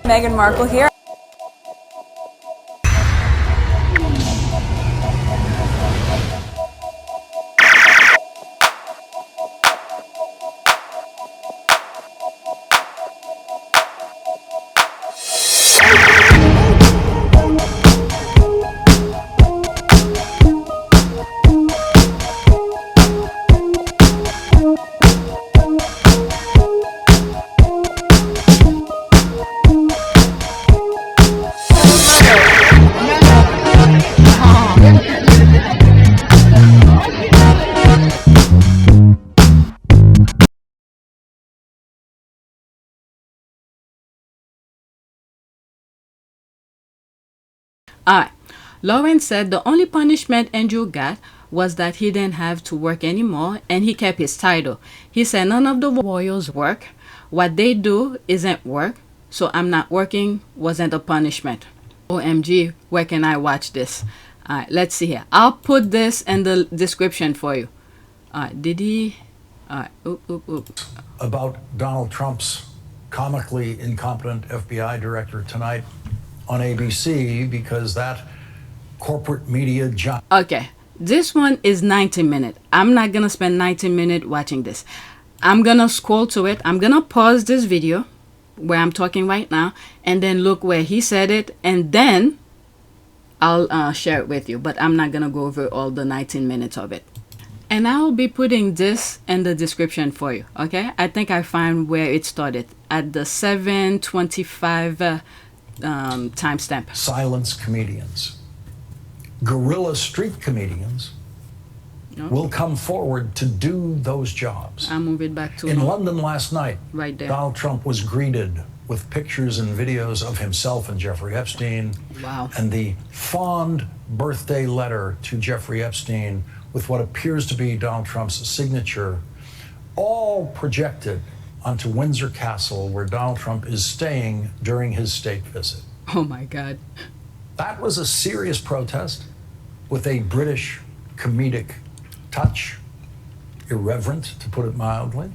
Meghan Markle here. Alright, Lauren said the only punishment Andrew got was that he didn't have to work anymore and he kept his title. He said none of the royals work. What they do isn't work, so I'm not working wasn't a punishment. OMG, where can I watch this? Alright, let's see here. I'll put this in the description for you. Alright, did he? Alright, About Donald Trump's comically incompetent FBI director tonight on ABC because that corporate media giant. Okay, this one is 90 minutes. I'm not gonna spend 90 minutes watching this. I'm gonna scroll to it. I'm gonna pause this video where I'm talking right now and then look where he said it and then I'll share it with you, but I'm not gonna go over all the 19 minutes of it. And I'll be putting this in the description for you, okay? I think I found where it started at the 7:25 timestamp. Silence comedians, guerrilla street comedians will come forward to do those jobs. I'll move it back to in London last night. Right there. Donald Trump was greeted with pictures and videos of himself and Jeffrey Epstein. Wow. And the fond birthday letter to Jeffrey Epstein with what appears to be Donald Trump's signature, all projected onto Windsor Castle, where Donald Trump is staying during his state visit. Oh my God. That was a serious protest with a British comedic touch, irreverent, to put it mildly.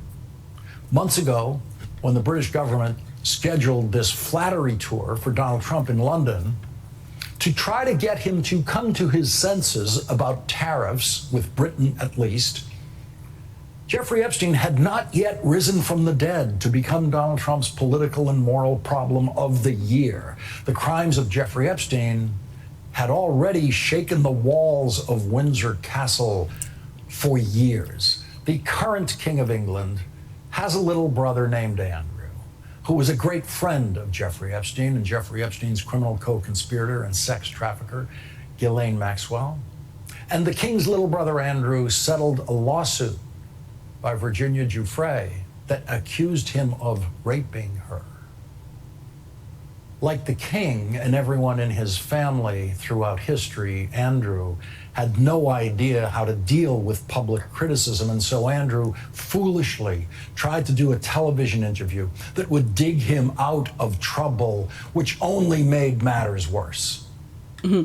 Months ago, when the British government scheduled this flattery tour for Donald Trump in London to try to get him to come to his senses about tariffs, with Britain at least, Jeffrey Epstein had not yet risen from the dead to become Donald Trump's political and moral problem of the year. The crimes of Jeffrey Epstein had already shaken the walls of Windsor Castle for years. The current King of England has a little brother named Andrew, who was a great friend of Jeffrey Epstein and Jeffrey Epstein's criminal co-conspirator and sex trafficker, Ghislaine Maxwell. And the King's little brother Andrew settled a lawsuit by Virginia Giuffre that accused him of raping her. Like the king and everyone in his family throughout history, Andrew had no idea how to deal with public criticism, and so Andrew foolishly tried to do a television interview that would dig him out of trouble, which only made matters worse. Mm-hmm.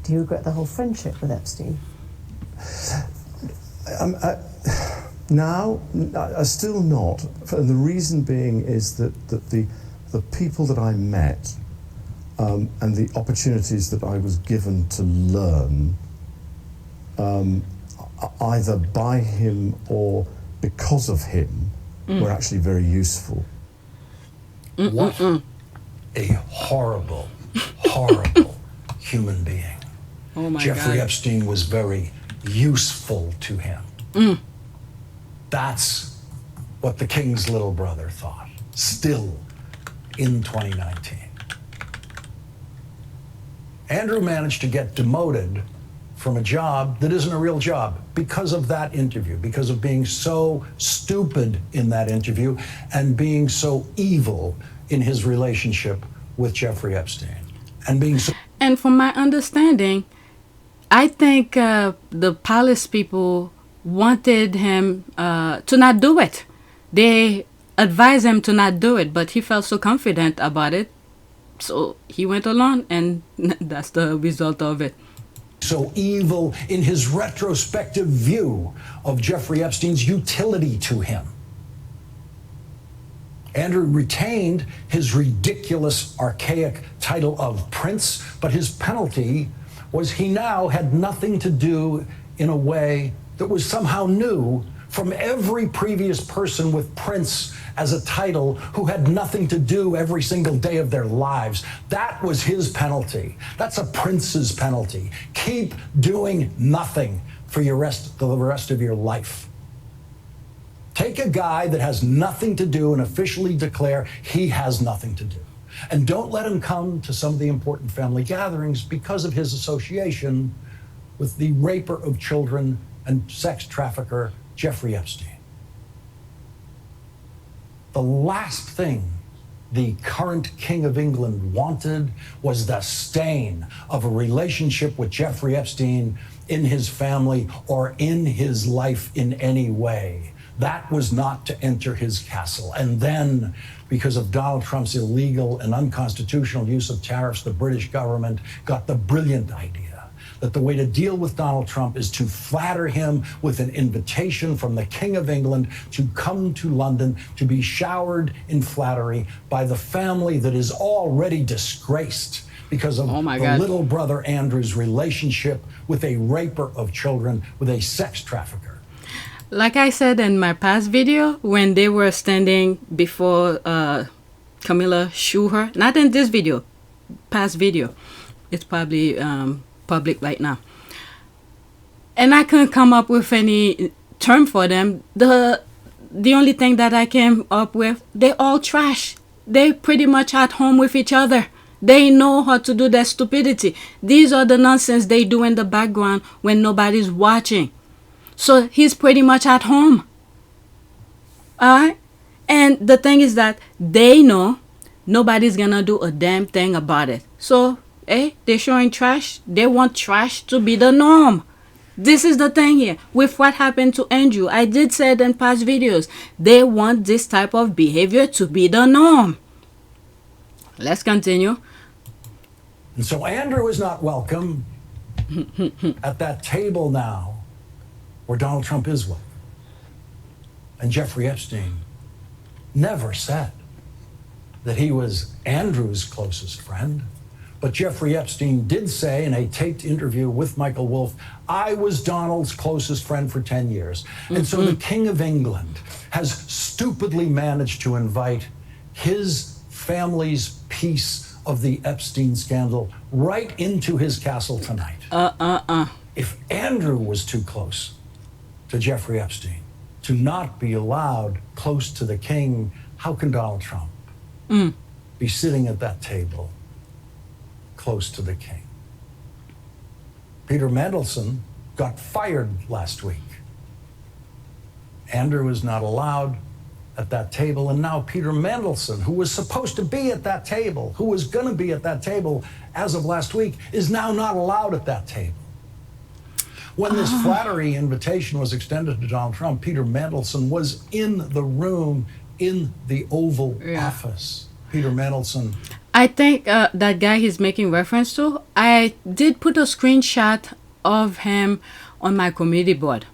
Do you regret the whole friendship with Epstein? Now, still not. And the reason being is that the people that I met and the opportunities that I was given to learn, either by him or because of him, were actually very useful. What a horrible, horrible human being. Oh my Jeffrey God. Epstein was very useful to him. That's what the king's little brother thought, still in 2019. Andrew managed to get demoted from a job that isn't a real job because of that interview, because of being so stupid in that interview and being so evil in his relationship with Jeffrey Epstein. And being so... And from my understanding, I think the palace people wanted him to not do it. They advised him to not do it, but he felt so confident about it. So he went along, and that's the result of it. So evil in his retrospective view of Jeffrey Epstein's utility to him. Andrew retained his ridiculous, archaic title of prince, but his penalty was he now had nothing to do in a way that was somehow new from every previous person with prince as a title who had nothing to do every single day of their lives. That was his penalty. That's a prince's penalty. Keep doing nothing for the rest of your life. Take a guy that has nothing to do and officially declare he has nothing to do. And don't let him come to some of the important family gatherings because of his association with the raper of children and sex trafficker Jeffrey Epstein. The last thing the current King of England wanted was the stain of a relationship with Jeffrey Epstein in his family or in his life in any way. That was not to enter his castle. And then, because of Donald Trump's illegal and unconstitutional use of tariffs, the British government got the brilliant idea that the way to deal with Donald Trump is to flatter him with an invitation from the King of England to come to London to be showered in flattery by the family that is already disgraced because of little brother Andrew's relationship with a raper of children, with a sex trafficker. Like I said in my past video, when they were standing before Camilla Schuher, not in this video, past video, it's probably public right now, and I couldn't come up with any term for them. The only thing that I came up with, they all trash. They pretty much at home with each other. They know how to do their stupidity. These are the nonsense they do in the background when nobody's watching. So he's pretty much at home. Alright? And the thing is that they know nobody's gonna do a damn thing about it. So, they're showing trash. They want trash to be the norm. This is the thing here. With what happened to Andrew, I did say it in past videos. They want this type of behavior to be the norm. Let's continue. And so Andrew is not welcome at that table now where Donald Trump is welcome. And Jeffrey Epstein never said that he was Andrew's closest friend. But Jeffrey Epstein did say in a taped interview with Michael Wolff, I was Donald's closest friend for 10 years. And so the King of England has stupidly managed to invite his family's piece of the Epstein scandal right into his castle tonight. If Andrew was too close to Jeffrey Epstein to not be allowed close to the king, how can Donald Trump be sitting at that table close to the king? Peter Mandelson got fired last week. Andrew was not allowed at that table, and now Peter Mandelson, who was supposed to be at that table, who was going to be at that table as of last week, is now not allowed at that table. When this flattery invitation was extended to Donald Trump, Peter Mandelson was in the room in the Oval Office. Peter Mandelson. I think that guy he's making reference to, I did put a screenshot of him on my committee board.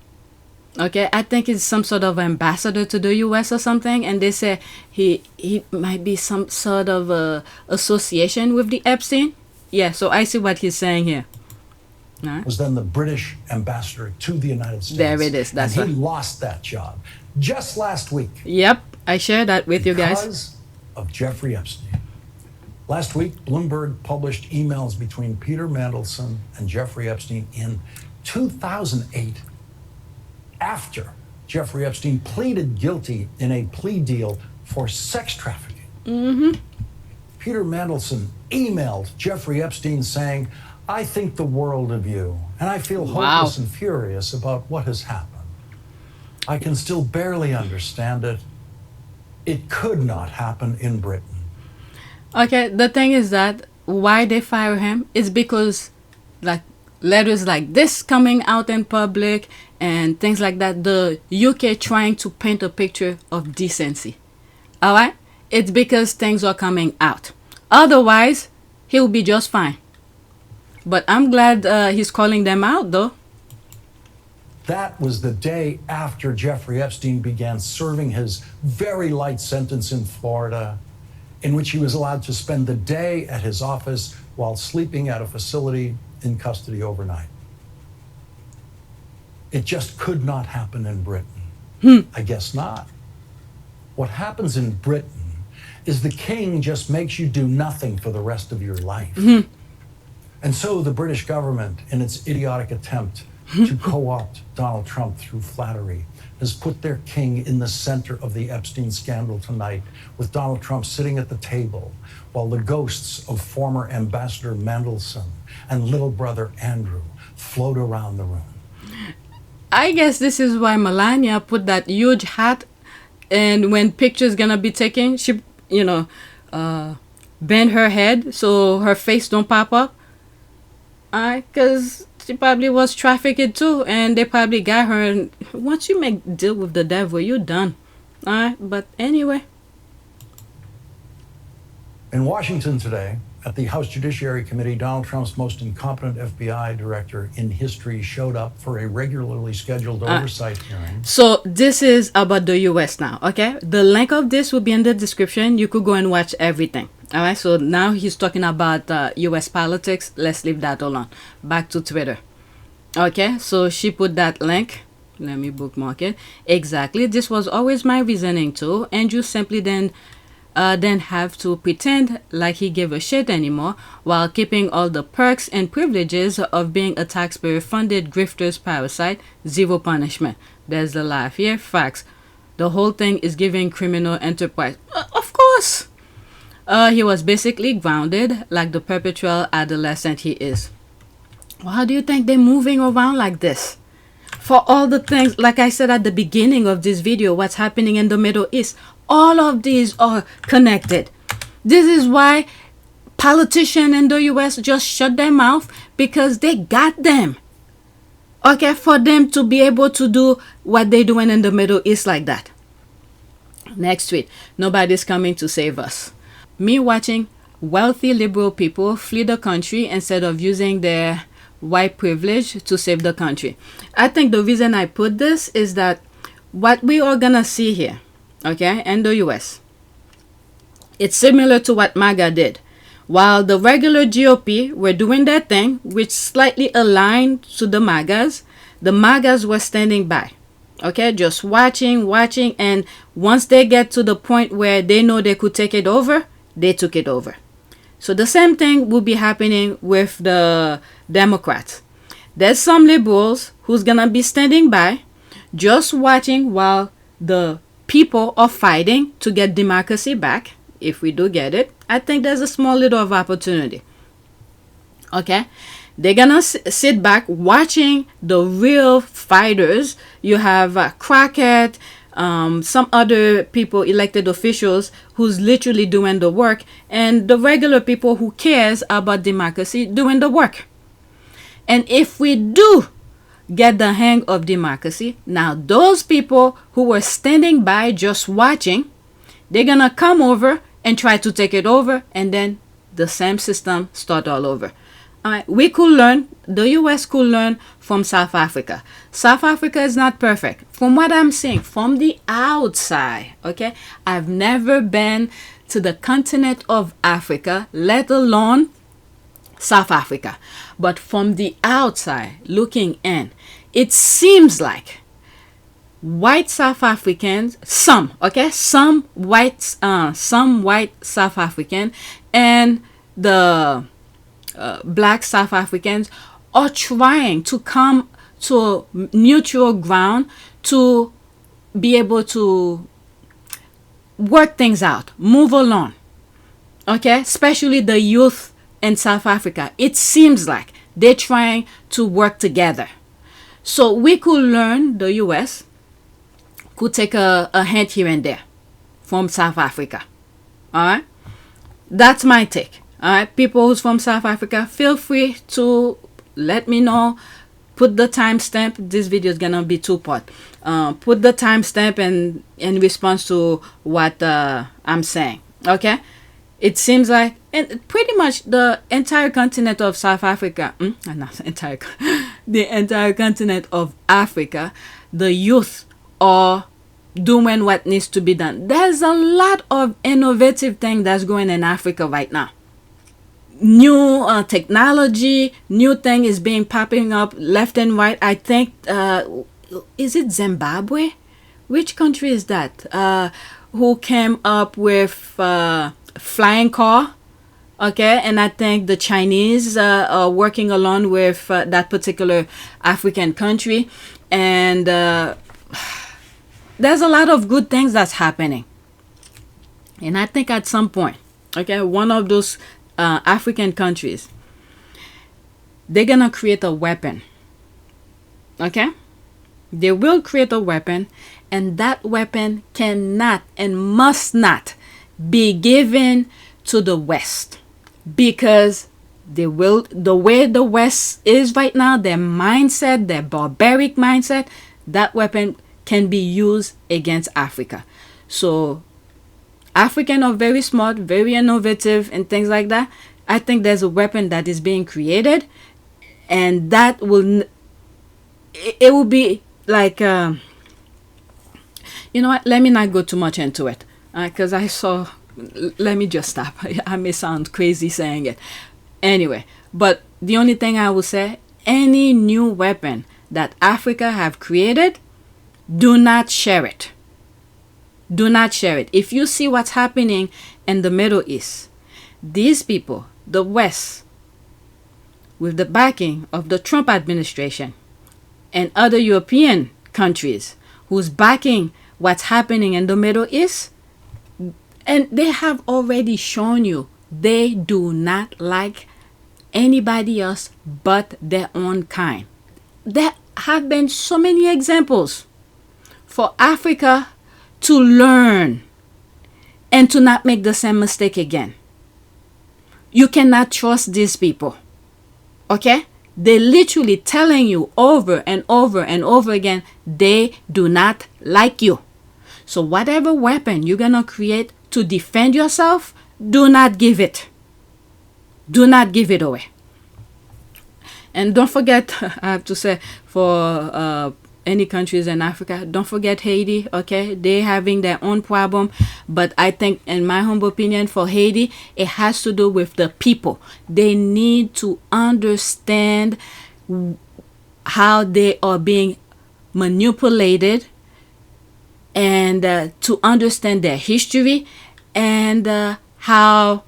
Okay, I think he's some sort of ambassador to the US or something, and they say he might be some sort of association with the Epstein. Yeah, so I see what he's saying here. Right. Was then the British ambassador to the United States. There it is. That's and he lost that job just last week. Yep, I shared that with you guys. Because of Jeffrey Epstein. Last week, Bloomberg published emails between Peter Mandelson and Jeffrey Epstein in 2008, after Jeffrey Epstein pleaded guilty in a plea deal for sex trafficking. Peter Mandelson emailed Jeffrey Epstein saying, I think the world of you, and I feel hopeless and furious about what has happened. I can still barely understand it. It could not happen in Britain. Okay, the thing is that why they fire him is because like letters like this coming out in public and things like that, the UK trying to paint a picture of decency. Alright? It's because things are coming out. Otherwise, he'll be just fine. But I'm glad he's calling them out though. That was the day after Jeffrey Epstein began serving his very light sentence in Florida, in which he was allowed to spend the day at his office while sleeping at a facility in custody overnight. It just could not happen in Britain. I guess not. What happens in Britain is the king just makes you do nothing for the rest of your life. And so the British government, in its idiotic attempt to co-opt Donald Trump through flattery, has put their king in the center of the Epstein scandal tonight, with Donald Trump sitting at the table while the ghosts of former Ambassador Mandelson and little brother Andrew float around the room. I guess this is why Melania put that huge hat, and when pictures gonna be taken, she, bend her head so her face don't pop up. Because she probably was trafficked too, and they probably got her. And once you make deal with the devil, you're done. But anyway. In Washington today, at the House Judiciary Committee, Donald Trump's most incompetent FBI director in history showed up for a regularly scheduled oversight hearing. So this is about the US now, okay? The link of this will be in the description. You could go and watch everything. All right, so now he's talking about US politics. Let's leave that alone. Back to Twitter. Okay, so she put that link. Let me bookmark it. Exactly. This was always my reasoning too. Andrew simply then have to pretend like he gave a shit anymore while keeping all the perks and privileges of being a taxpayer-funded grifter's parasite. Zero punishment. There's the laugh here. Facts. The whole thing is giving criminal enterprise. Of course. He was basically grounded like the perpetual adolescent he is. Well, how do you think they're moving around like this? For all the things, like I said at the beginning of this video, what's happening in the Middle East, all of these are connected. This is why politicians in the US just shut their mouth, because they got them. Okay, for them to be able to do what they're doing in the Middle East like that. Next tweet. Nobody's coming to save us. Me watching wealthy liberal people flee the country instead of using their white privilege to save the country. I think the reason I put this is that what we are gonna see here, okay, in the US, it's similar to what MAGA did. While the regular GOP were doing their thing, which slightly aligned to the MAGAs were standing by. Okay, just watching, and once they get to the point where they know they could take it over, they took it over. So the same thing will be happening with the Democrats. There's some liberals who's gonna be standing by, just watching while the people are fighting to get democracy back. If we do get it, I think there's a small little of opportunity. Okay, they're gonna sit back watching the real fighters. You have Crockett, some other people, elected officials, who's literally doing the work, and the regular people who cares about democracy doing the work. And if we do get the hang of democracy, now those people who were standing by just watching, they're gonna come over and try to take it over, and then the same system start all over. We could learn, the US could learn from South Africa. South Africa is not perfect. From what I'm seeing from the outside, okay? I've never been to the continent of Africa, let alone South Africa. But from the outside, looking in, it seems like white South Africans, some white South African and the black South Africans are trying to come to neutral ground to be able to work things out, move along. Okay, especially the youth in South Africa. It seems like they're trying to work together. So we could learn, the US could take a hint here and there from South Africa. All right, that's my take. All right, people who's from South Africa, feel free to let me know. Put the timestamp. This video is gonna be 2-part. Put the timestamp in response to what I'm saying. Okay, it seems like, and pretty much the entire continent of South Africa, not entire, the entire continent of Africa, the youth are doing what needs to be done. There's a lot of innovative things that's going in Africa right now. New technology, new thing is being popping up left and right. I think, is it Zimbabwe? Which country is that? Who came up with flying car? Okay, and I think the Chinese are working along with that particular African country, and there's a lot of good things that's happening. And I think at some point, okay, one of those African countries, they're gonna create a weapon. Okay, they will create a weapon, and that weapon cannot and must not be given to the West, because they will, the way the West is right now, their mindset, their barbaric mindset, that weapon can be used against Africa. So Africans are very smart, very innovative and things like that. I think there's a weapon that is being created, and that will, it will be like, you know what, let me not go too much into it, because I saw, let me just stop. I may sound crazy saying it. Anyway, but the only thing I will say, any new weapon that Africa have created, do not share it. Do not share it. If you see what's happening in the Middle East, these people, the West, with the backing of the Trump administration and other European countries who's backing what's happening in the Middle East, and they have already shown you they do not like anybody else but their own kind. There have been so many examples for Africa to learn and to not make the same mistake again. You cannot trust these people. Okay? They're literally telling you over and over and over again, they do not like you. So whatever weapon you're going to create to defend yourself, do not give it. Do not give it away. And don't forget, I have to say, for any countries in Africa, don't forget Haiti, okay? They're having their own problem. But I think, in my humble opinion, for Haiti, it has to do with the people. They need to understand how they are being manipulated, and to understand their history, and how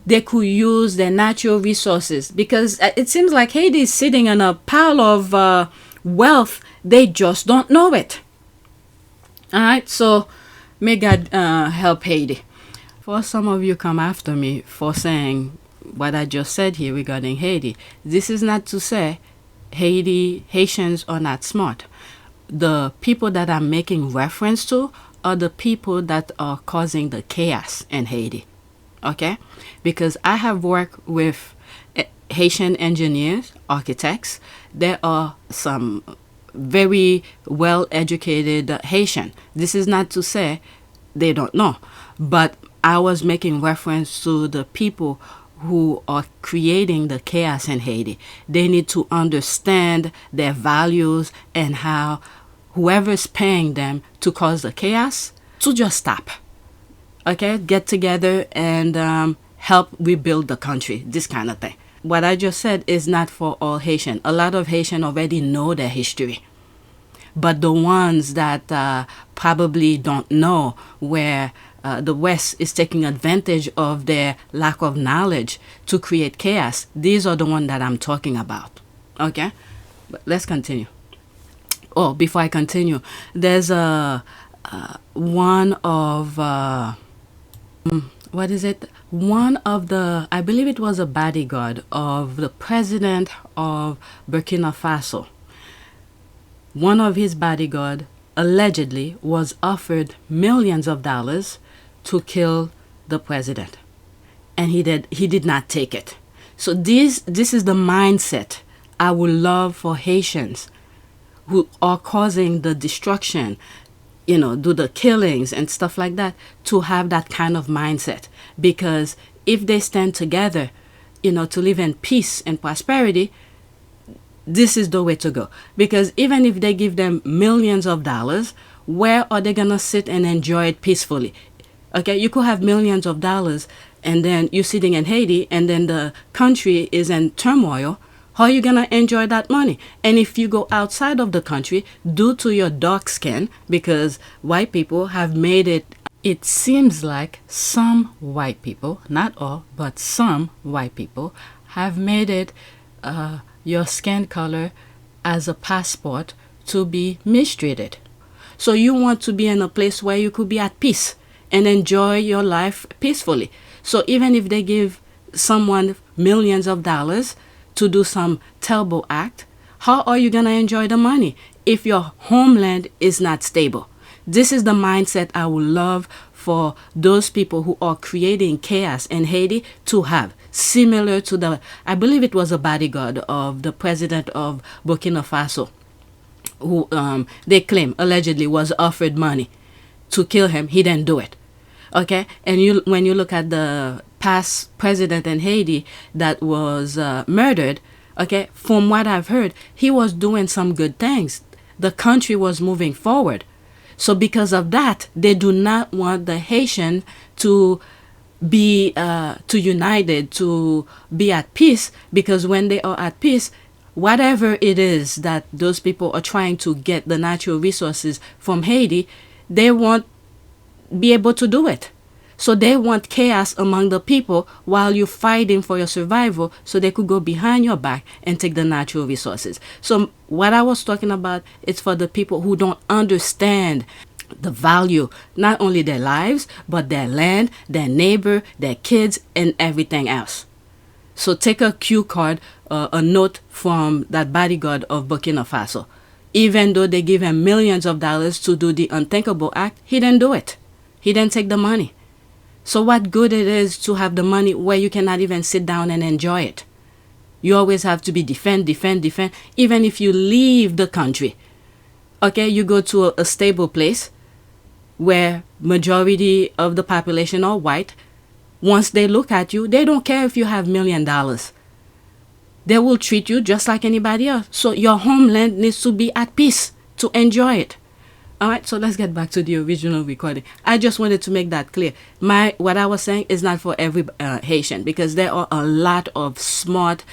they could use their natural resources. Because it seems like Haiti is sitting on a pile of wealth. They just don't know it. All right, so may God help Haiti. For some of you come after me for saying what I just said here regarding Haiti, this is not to say Haitians are not smart. The people that I'm making reference to are the people that are causing the chaos in Haiti. Okay? Because I have worked with Haitian engineers, architects. There are some very well-educated Haitian. This is not to say they don't know, but I was making reference to the people who are creating the chaos in Haiti. They need to understand their values and how whoever's paying them to cause the chaos to just stop. Okay, get together and help rebuild the country, this kind of thing. What I just said is not for all Haitian. A lot of Haitian already know their history. But the ones that probably don't know, where the West is taking advantage of their lack of knowledge to create chaos, these are the ones that I'm talking about. Okay? But let's continue. Oh, before I continue, there's one of... what is it? One of the, I believe it was a bodyguard of the president of Burkina Faso. One of his bodyguard allegedly was offered millions of dollars to kill the president, and he did not take it. So this is the mindset I would love for Haitians who are causing the destruction, do the killings and stuff like that, to have that kind of mindset. Because if they stand together, to live in peace and prosperity, this is the way to go. Because even if they give them millions of dollars, where are they gonna sit and enjoy it peacefully? Okay, you could have millions of dollars and then you're sitting in Haiti and then the country is in turmoil. How are you gonna enjoy that money? And if you go outside of the country, due to your dark skin, because white people have made it seems like some white people, not all, but some white people have made it your skin color as a passport to be mistreated. So you want to be in a place where you could be at peace and enjoy your life peacefully. So even if they give someone millions of dollars to do some terrible act, how are you going to enjoy the money if your homeland is not stable? This is the mindset I would love for those people who are creating chaos in Haiti to have. Similar to the, I believe it was a bodyguard of the president of Burkina Faso, who they claim allegedly was offered money to kill him. He didn't do it. Okay, and when you look at the past president in Haiti that was murdered, okay, from what I've heard, he was doing some good things. The country was moving forward. So because of that, they do not want the Haitian to be united, to be at peace, because when they are at peace, whatever it is that those people are trying to get the natural resources from Haiti, they won't be able to do it. So they want chaos among the people while you're fighting for your survival, so they could go behind your back and take the natural resources. So what I was talking about is for the people who don't understand the value, not only their lives, but their land, their neighbor, their kids, and everything else. So take a cue card, a note from that bodyguard of Burkina Faso. Even though they give him millions of dollars to do the unthinkable act, he didn't do it. He didn't take the money. So what good it is to have the money where you cannot even sit down and enjoy it? You always have to be defend. Even if you leave the country, okay, you go to a stable place where majority of the population are white. Once they look at you, they don't care if you have $1 million. They will treat you just like anybody else. So your homeland needs to be at peace to enjoy it. All right, so let's get back to the original recording. I just wanted to make that clear. What I was saying is not for every Haitian, because there are a lot of smart,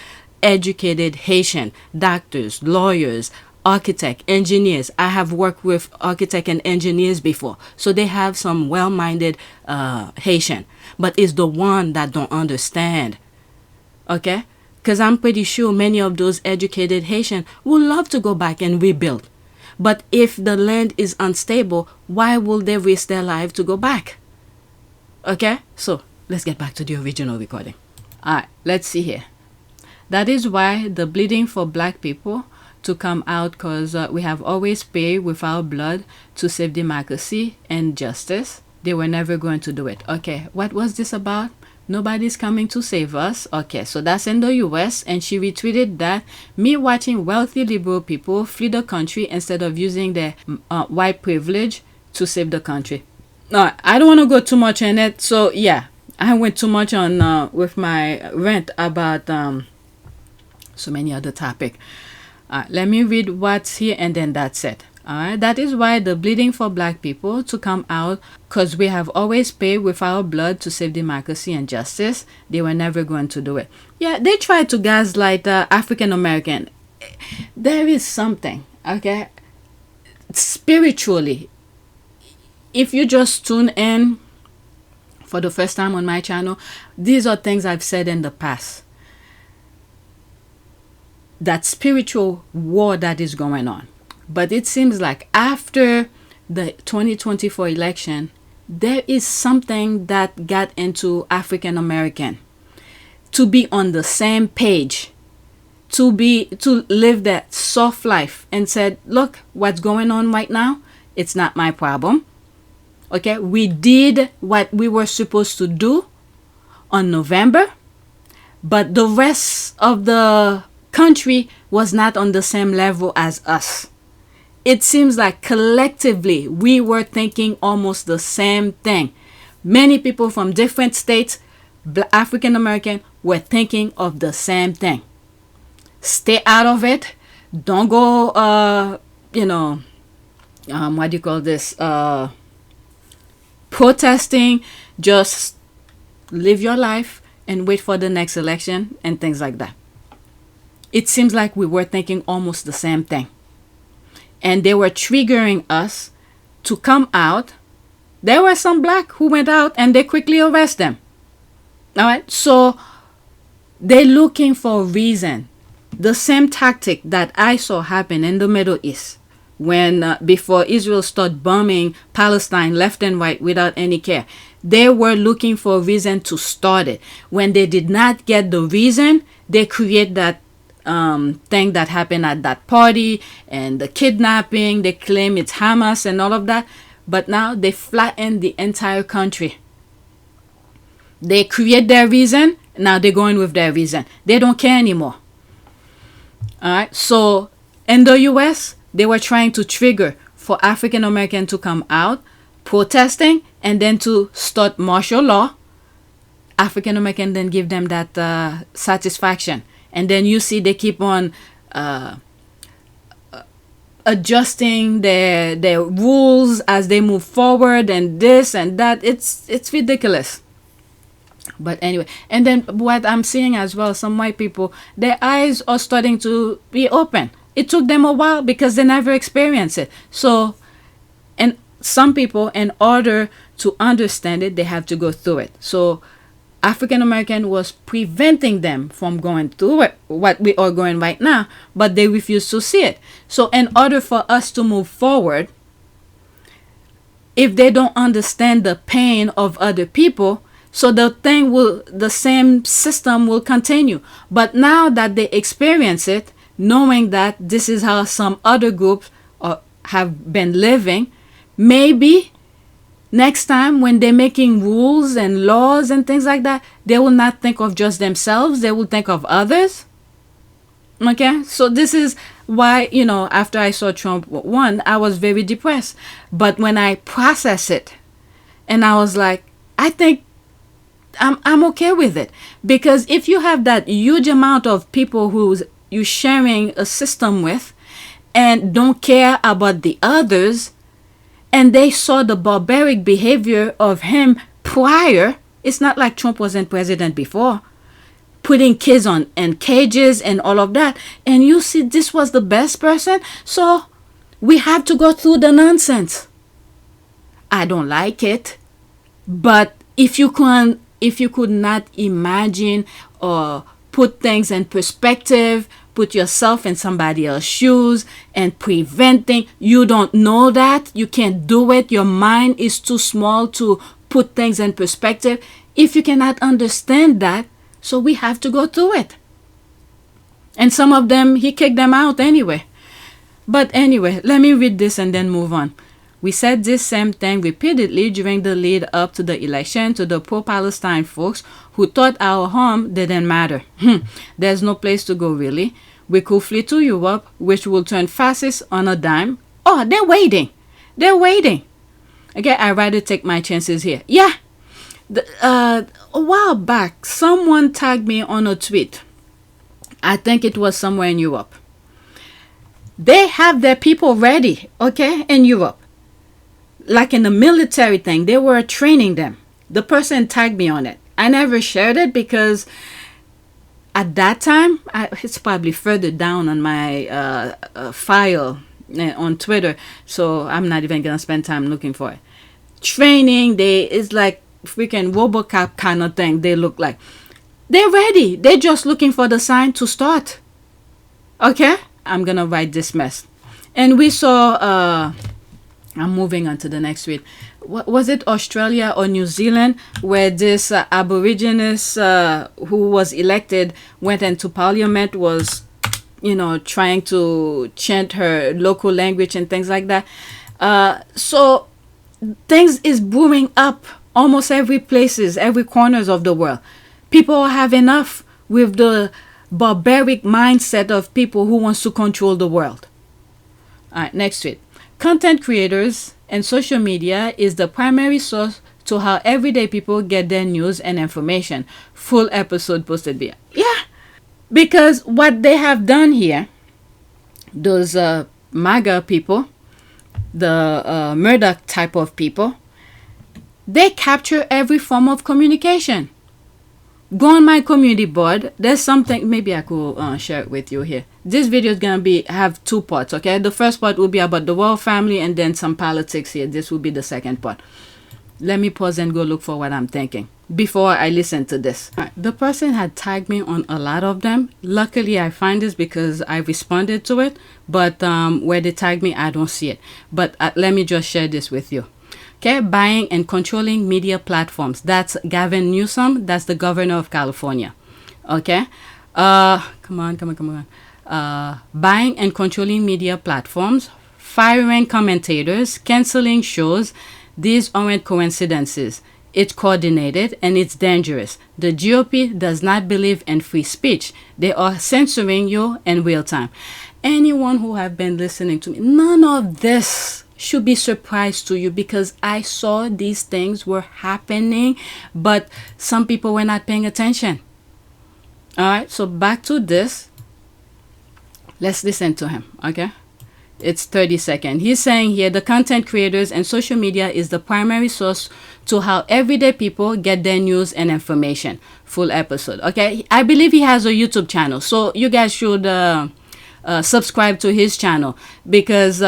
educated Haitian doctors, lawyers, architects, engineers. I have worked with architects and engineers before, so they have some well-minded Haitian. But it's the one that don't understand, okay? Because I'm pretty sure many of those educated Haitian would love to go back and rebuild. But if the land is unstable, why will they risk their life to go back? Okay, so let's get back to the original recording. All right, let's see here. That is why the bleeding for black people to come out, because we have always paid with our blood to save democracy and justice. They were never going to do it. Okay, what was this about? Nobody's coming to save us. Okay, so that's in the US, and she retweeted that me watching wealthy liberal people flee the country instead of using their white privilege to save the country. I don't want to go too much in it. So yeah, I went too much on with my rant about so many other topics. Let me read what's here and then that's it. Alright, that is why the bleeding for black people to come out, because we have always paid with our blood to save democracy and justice. They were never going to do it. Yeah, they tried to gaslight African American. There is something, okay, spiritually. If you just tune in for the first time on my channel, these are things I've said in the past. That spiritual war that is going on. But it seems like after the 2024 election, there is something that got into African American to be on the same page, to live that soft life, and said, look, what's going on right now, it's not my problem. Okay, we did what we were supposed to do on November, but the rest of the country was not on the same level as us. It seems like collectively we were thinking almost the same thing. Many people from different states, African American, were thinking of the same thing. Stay out of it. Don't go, what do you call this? Protesting. Just live your life and wait for the next election and things like that. It seems like we were thinking almost the same thing. And they were triggering us to come out. There were some black who went out and they quickly arrest them. All right. So they're looking for a reason. The same tactic that I saw happen in the Middle East when before Israel started bombing Palestine left and right without any care. They were looking for a reason to start it. When they did not get the reason, they create that thing that happened at that party and the kidnapping. They claim it's Hamas and all of that. But now they flatten the entire country. They create their reason. Now they're going with their reason. They don't care anymore. All right. So in the US, they were trying to trigger for African Americans to come out protesting and then to start martial law. African Americans then give them that satisfaction. And then you see they keep on adjusting their rules as they move forward and this and that. It's ridiculous. But anyway, and then what I'm seeing as well, some white people, their eyes are starting to be open. It took them a while because they never experienced it. So, and some people, in order to understand it, they have to go through it. So African American was preventing them from going through it, what we are going right now, but they refuse to see it. So in order for us to move forward, if they don't understand the pain of other people, so the same system will continue. But now that they experience it, knowing that this is how some other groups have been living, maybe next time when they're making rules and laws and things like that, they will not think of just themselves. They will think of others. Okay? So this is why, after I saw Trump won, I was very depressed. But when I process it, and I was like, I think I'm okay with it. Because if you have that huge amount of people who you're sharing a system with and don't care about the others, and they saw the barbaric behavior of him prior, it's not like Trump wasn't president before, putting kids in cages and all of that, and you see this was the best person, so we have to go through the nonsense. I don't like it, but if you could not imagine or put things in perspective, put yourself in somebody else's shoes and preventing, you don't know that, you can't do it, your mind is too small to put things in perspective. If you cannot understand that, so we have to go through it. And some of them, he kicked them out anyway. But anyway, let me read this and then move on. We said this same thing repeatedly during the lead up to the election to the pro-Palestine folks who thought our home didn't matter. There's no place to go really. We could flee to Europe, which will turn fascist on a dime. Oh, they're waiting. They're waiting. Okay, I'd rather take my chances here. Yeah. A while back, someone tagged me on a tweet. I think it was somewhere in Europe. They have their people ready, okay, in Europe. Like in the military thing, they were training them. The person tagged me on it. I never shared it because at that time, it's probably further down on my file on Twitter. So I'm not even going to spend time looking for it. Training, it's like freaking RoboCop kind of thing. They look like. They're ready. They're just looking for the sign to start. Okay? I'm going to write this mess. And we saw... I'm moving on to the next tweet. Was it Australia or New Zealand where this aboriginist who was elected went into parliament, was, trying to chant her local language and things like that. So things is brewing up almost every places, every corners of the world. People have enough with the barbaric mindset of people who wants to control the world. All right, next tweet. Content creators and social media is the primary source to how everyday people get their news and information. Full episode posted via. Yeah, because what they have done here, those MAGA people, the Murdoch type of people, they capture every form of communication. Go on my community board. There's something, maybe I could share it with you here. This video is going to have 2 parts, okay? The first part will be about the royal family and then some politics here. This will be the second part. Let me pause and go look for what I'm thinking before I listen to this. The person had tagged me on a lot of them. Luckily, I find this because I responded to it. But where they tagged me, I don't see it. But let me just share this with you. Okay, buying and controlling media platforms. That's Gavin Newsom. That's the governor of California. Okay. Come on. Buying and controlling media platforms, firing commentators, canceling shows. These aren't coincidences. It's coordinated and it's dangerous. The GOP does not believe in free speech. They are censoring you in real time. Anyone who have been listening to me, none of this should be surprised to you because I saw these things were happening, but some people were not paying attention. All right, so back to this. Let's listen to him, okay? It's 30 seconds. He's saying here, the content creators and social media is the primary source to how everyday people get their news and information. Full episode, okay? I believe he has a YouTube channel, so you guys should subscribe to his channel because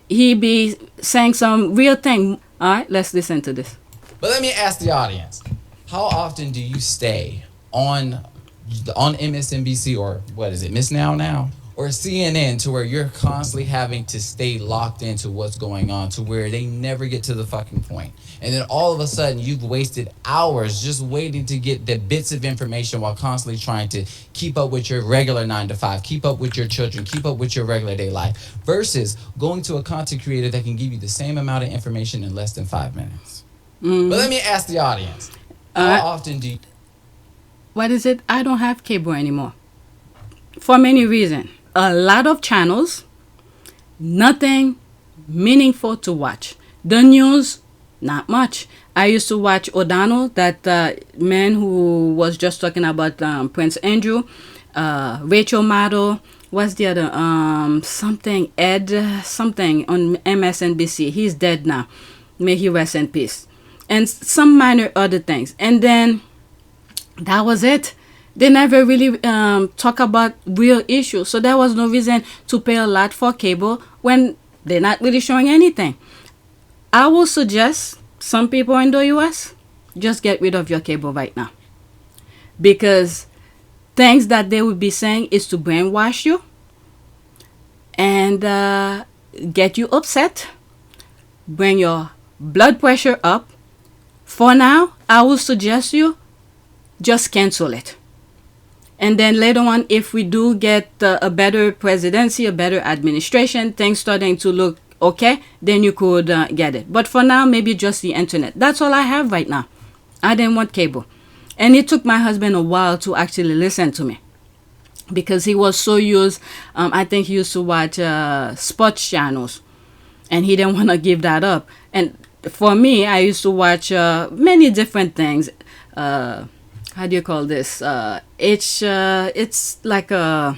he be saying some real thing. All right, let's listen to this. But let me ask the audience, how often do you stay on MSNBC or what is it, Miss Now? Or CNN to where you're constantly having to stay locked into what's going on to where they never get to the fucking point. And then all of a sudden you've wasted hours just waiting to get the bits of information while constantly trying to keep up with your regular 9 to 5, keep up with your children, keep up with your regular day life versus going to a content creator that can give you the same amount of information in less than 5 minutes. But let me ask the audience, how often do you... What is it? I don't have cable anymore. For many reasons. A lot of channels, nothing meaningful to watch. The news, not much. I used to watch O'Donnell, that man who was just talking about Prince Andrew, Rachel Maddow. What's the other? Something on MSNBC. He's dead now. May he rest in peace. And some minor other things. And then that was it. They never really talk about real issues. So there was no reason to pay a lot for cable when they're not really showing anything. I will suggest some people in the US, just get rid of your cable right now. Because things that they would be saying is to brainwash you and get you upset, bring your blood pressure up. For now, I will suggest you just cancel it. And then later on, if we do get a better presidency, a better administration, things starting to look okay, then you could get it. But for now, maybe just the internet. That's all I have right now. I didn't want cable. And it took my husband a while to actually listen to me. Because he was so used, I think he used to watch sports channels. And he didn't want to give that up. And for me, I used to watch many different things. How do you call this? It's like a,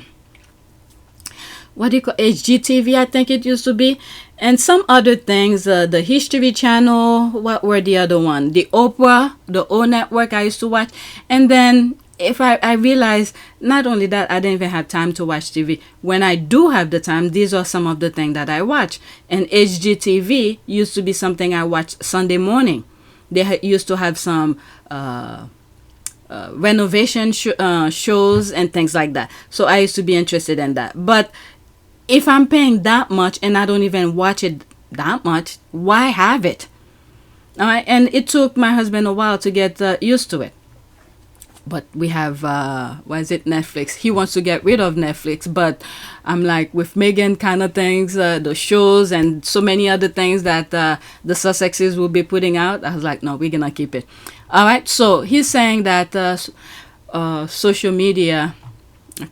what do you call, HGTV, I think it used to be. And some other things, the History Channel, what were the other one? The Oprah, the O Network I used to watch. And then if I realized, not only that, I didn't even have time to watch TV. When I do have the time, these are some of the things that I watch. And HGTV used to be something I watched Sunday morning. They used to have some renovation shows and things like that. So I used to be interested in that. But if I'm paying that much and I don't even watch it that much, why have it? All right, and it took my husband a while to get used to it. But we have, Netflix. He wants to get rid of Netflix, but I'm like, with Meghan kind of things, the shows and so many other things that the Sussexes will be putting out, I was like, no, we're going to keep it. All right, so he's saying that social media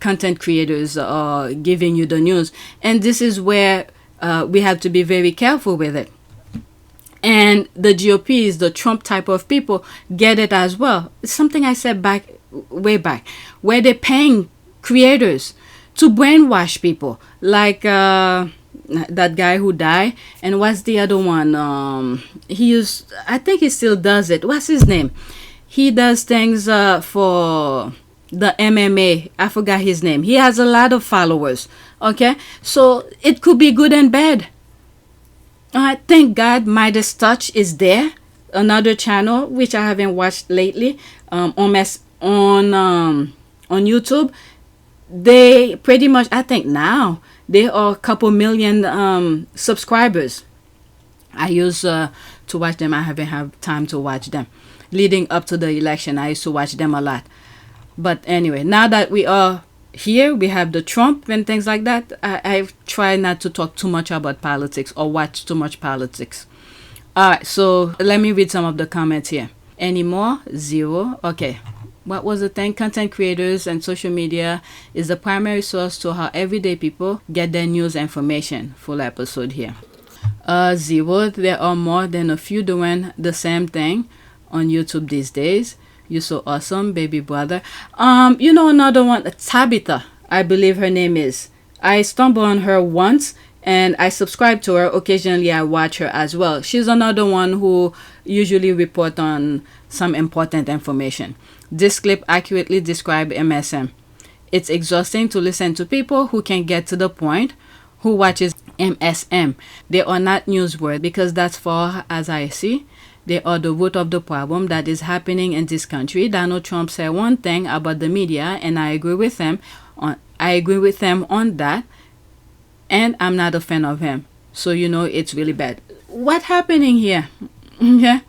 content creators are giving you the news. And this is where we have to be very careful with it. And the GOPs, the Trump type of people, get it as well. It's something I said way back, where they're paying creators to brainwash people, like that guy who died. And what's the other one? I think he still does it. What's his name? He does things for the MMA. I forgot his name. He has a lot of followers. Okay, so it could be good and bad. Thank God Midas Touch is there, another channel which I haven't watched lately, on YouTube. They pretty much, I think now they are a couple million subscribers. I used to watch them. I haven't had time to watch them. Leading up to the election, I used to watch them a lot. But anyway, now that we are here, we have the Trump and things like that, I try not to talk too much about politics or watch too much politics. All right, so let me read some of the comments here. Any more? 0. Okay. What was the thing? Content creators and social media is the primary source to how everyday people get their news information. Full episode here. 0. There are more than a few doing the same thing on YouTube these days. You're so awesome, baby brother. Another one, Tabitha, I believe her name is. I stumbled on her once and I subscribe to her. Occasionally I watch her as well. She's another one who usually report on some important information. This clip accurately describes MSM. It's exhausting to listen to people who can get to the point, who watches MSM. They are not newsworthy because that's far as I see. They are the root of the problem that is happening in this country. Donald Trump said one thing about the media, and I agree with him on that, and I'm not a fan of him. So it's really bad. What's happening here? Yeah,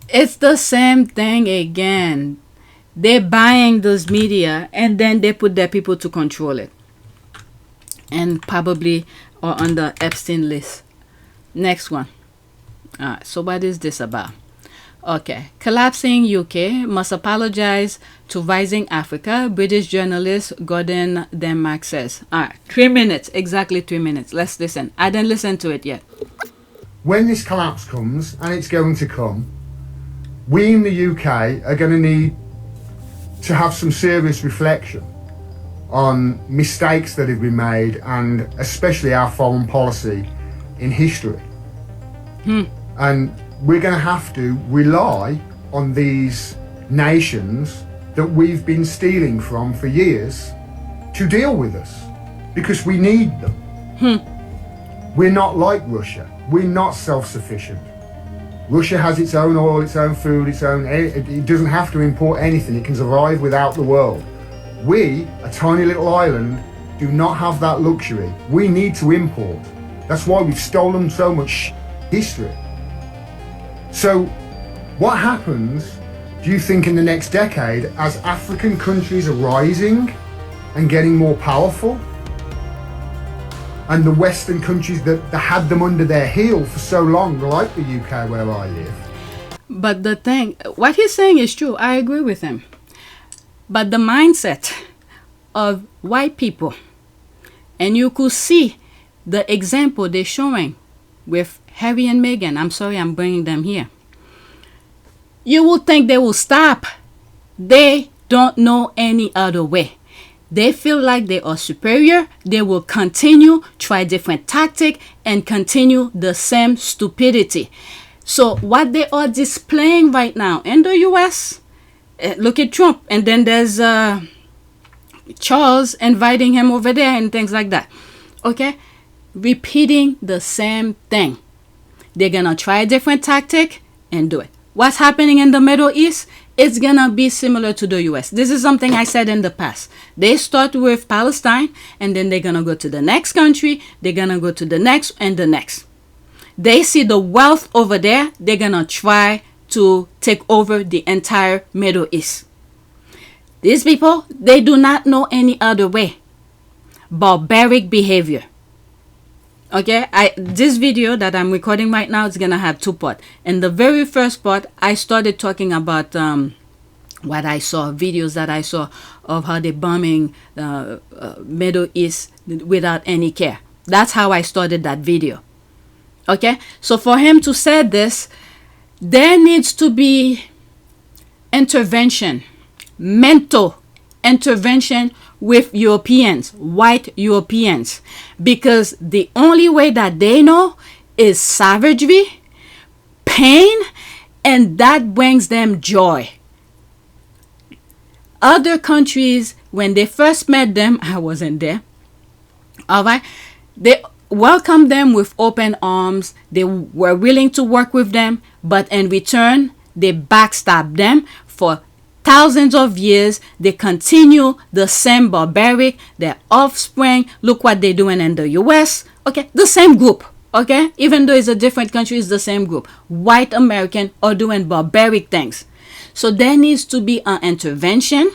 it's the same thing again. They're buying those media, and then they put their people to control it, and probably are on the Epstein list. Next one. So what is this about? Okay. Collapsing UK must apologize to rising Africa. British journalist Gordon Denmark says. 3 minutes. Exactly 3 minutes. Let's listen. I didn't listen to it yet. When this collapse comes, and it's going to come, we in the UK are going to need to have some serious reflection on mistakes that have been made, and especially our foreign policy in history. And we're going to have to rely on these nations that we've been stealing from for years to deal with us, because we need them. We're not like Russia. We're not self-sufficient. Russia has its own oil, its own food, it doesn't have to import anything. It can survive without the world. We, a tiny little island, do not have that luxury. We need to import. That's why we've stolen so much history. So what happens, do you think, in the next decade as African countries are rising and getting more powerful, and the Western countries that had them under their heel for so long, like the UK where I live? But the thing, what he's saying is true. I agree with him. But the mindset of white people, and you could see the example they're showing with Harry and Meghan. I'm sorry I'm bringing them here. You would think they will stop. They don't know any other way. They feel like they are superior. They will continue, try different tactics, and continue the same stupidity. So what they are displaying right now in the US, look at Trump, and then there's Charles inviting him over there and things like that. Okay? Repeating the same thing. They're gonna try a different tactic and do it. What's happening in the Middle East? It's gonna be similar to the US. This is something I said in the past. They start with Palestine, and then they're gonna go to the next country. They're gonna go to the next and the next. They see the wealth over there. They're gonna try to take over the entire Middle East. These people, they do not know any other way. Barbaric behavior. Okay, this video that I'm recording right now is gonna have 2 parts. In the very first part, I started talking about what I saw, videos that I saw of how they're bombing Middle East without any care. That's how I started that video. Okay, so for him to say this, there needs to be intervention, mental intervention with Europeans, white Europeans, because the only way that they know is savagery, pain, and that brings them joy. Other countries, when they first met them, I wasn't there, all right, they welcomed them with open arms. They were willing to work with them, but in return, they backstabbed them for thousands of years. They continue the same barbaric, their offspring. Look what they're doing in the US. Okay, the same group. Okay, even though it's a different country, it's the same group. White American are doing barbaric things. So there needs to be an intervention,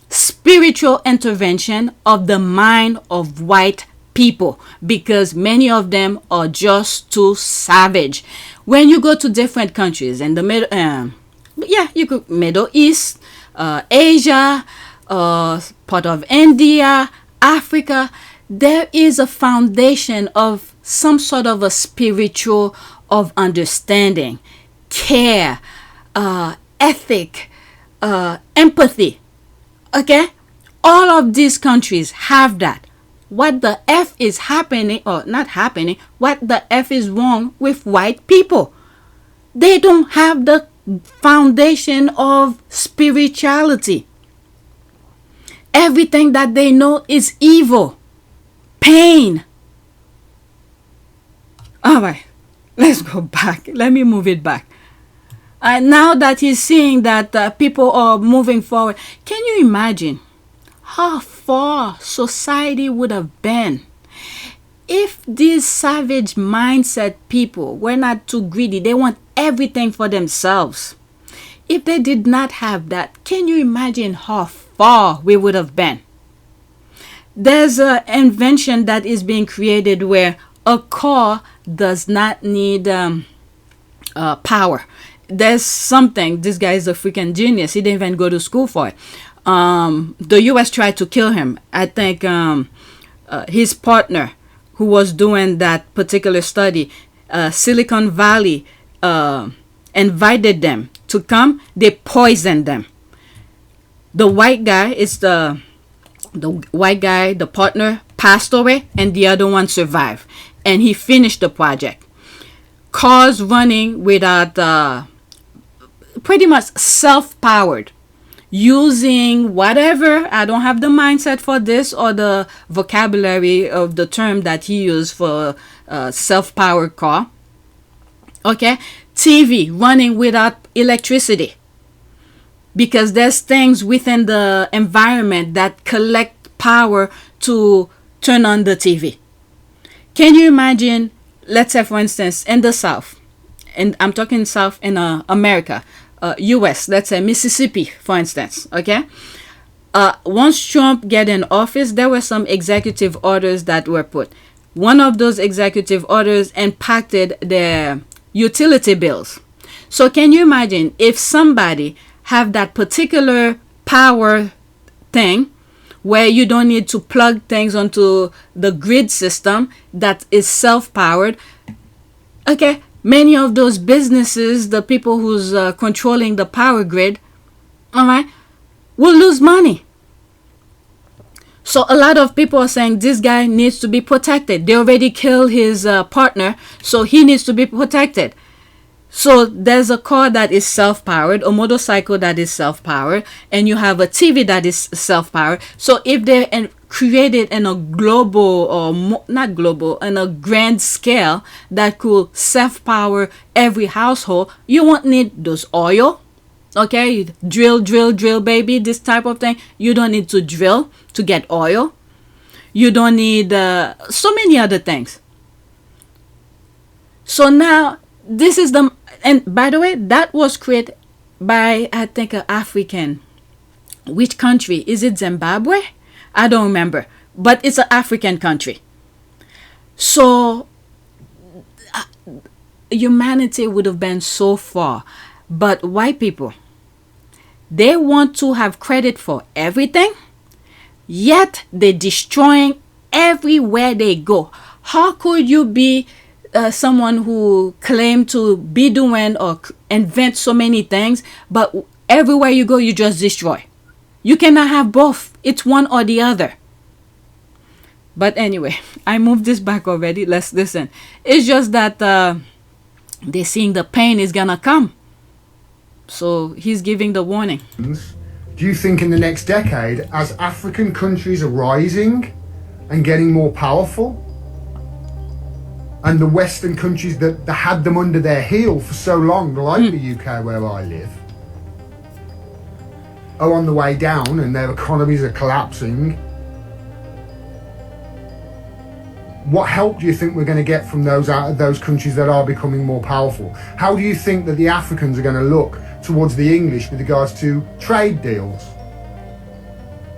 spiritual intervention of the mind of white people, because many of them are just too savage. When you go to different countries in the Middle East, Asia, part of India, Africa, there is a foundation of some sort of a spiritual of understanding, care, ethic, empathy. Okay, all of these countries have that. What the F is happening, or not happening, what the F is wrong with white people? They don't have the foundation of spirituality. Everything that they know is evil, pain. All right, let's go back. Let me move it back. Now that he's seeing that people are moving forward, can you imagine how far society would have been if these savage mindset people were not too greedy? They want everything for themselves. If they did not have that, can you imagine how far we would have been? There's an invention that is being created where a car does not need power. There's something, this guy is a freaking genius. He didn't even go to school for it. The US tried to kill him. I think his partner who was doing that particular study, Silicon Valley, invited them to come. They poisoned them. The white guy is the white guy, the partner passed away, and the other one survived, and he finished the project. Cars running without pretty much self-powered, using whatever. I don't have the mindset for this or the vocabulary of the term that he used for self-powered car. Okay, TV running without electricity, because there's things within the environment that collect power to turn on the TV. Can you imagine, let's say for instance in the South, and I'm talking South in America, US, let's say Mississippi for instance, okay? Once Trump get in office, there were some executive orders that were put. One of those executive orders impacted their utility bills. So can you imagine if somebody have that particular power thing where you don't need to plug things onto the grid system that is self-powered? Okay, many of those businesses, the people who's controlling the power grid, all right, will lose money. So a lot of people are saying this guy needs to be protected. They already killed his partner, so he needs to be protected. So there's a car that is self-powered, a motorcycle that is self-powered, and you have a TV that is self-powered. So if they're created in a global, or not global, in a grand scale that could self-power every household, you won't need those oil. Okay, drill, baby, this type of thing. You don't need to drill to get oil. You don't need so many other things. So now, this is the, and by the way, that was created by, I think, an African. Which country? Is it Zimbabwe? I don't remember. But it's an African country. So, humanity would have been so far. But white people, they want to have credit for everything, yet they're destroying everywhere they go. How could you be someone who claim to be doing or invent so many things, but everywhere you go, you just destroy? You cannot have both. It's one or the other. But anyway, I moved this back already. Let's listen. It's just that they're seeing the pain is gonna come. So he's giving the warning. Do you think in the next decade, as African countries are rising and getting more powerful, and the Western countries that had them under their heel for so long, like the UK where I live, are on the way down and their economies are collapsing, what help do you think we're going to get from those countries that are becoming more powerful? How do you think that the Africans are going to look towards the English with regards to trade deals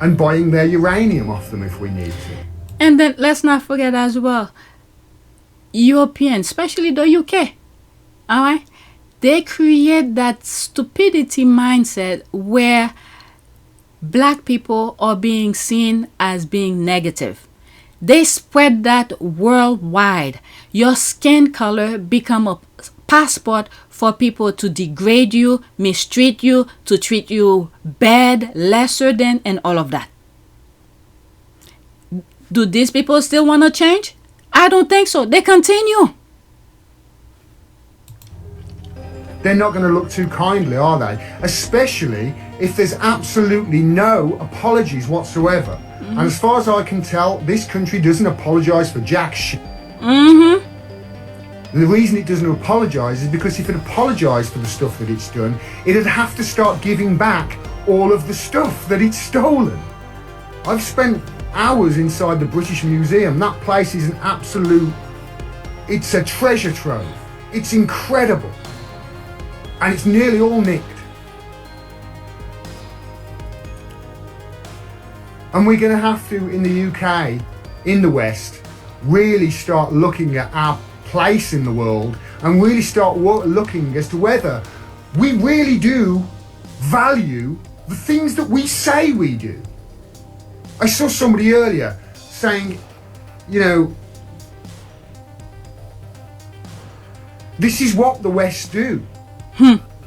and buying their uranium off them if we need to? And then let's not forget as well, Europeans, especially the UK, all right, they create that stupidity mindset where black people are being seen as being negative. They spread that worldwide. Your skin color become a passport for people to degrade you, mistreat you, to treat you bad, lesser than, and all of that. Do these people still want to change? I don't think so. They continue. They're not going to look too kindly, are they? Especially if there's absolutely no apologies whatsoever. And as far as I can tell, this country doesn't apologise for jack shit. And the reason it doesn't apologise is because if it apologised for the stuff that it's done, it'd have to start giving back all of the stuff that it's stolen. I've spent hours inside the British Museum. That place is an absolute, it's a treasure trove. It's incredible. And it's nearly all nicked. And we're going to have to, in the UK, in the West, really start looking at our place in the world and really start looking as to whether we really do value the things that we say we do. I saw somebody earlier saying, you know, this is what the West do.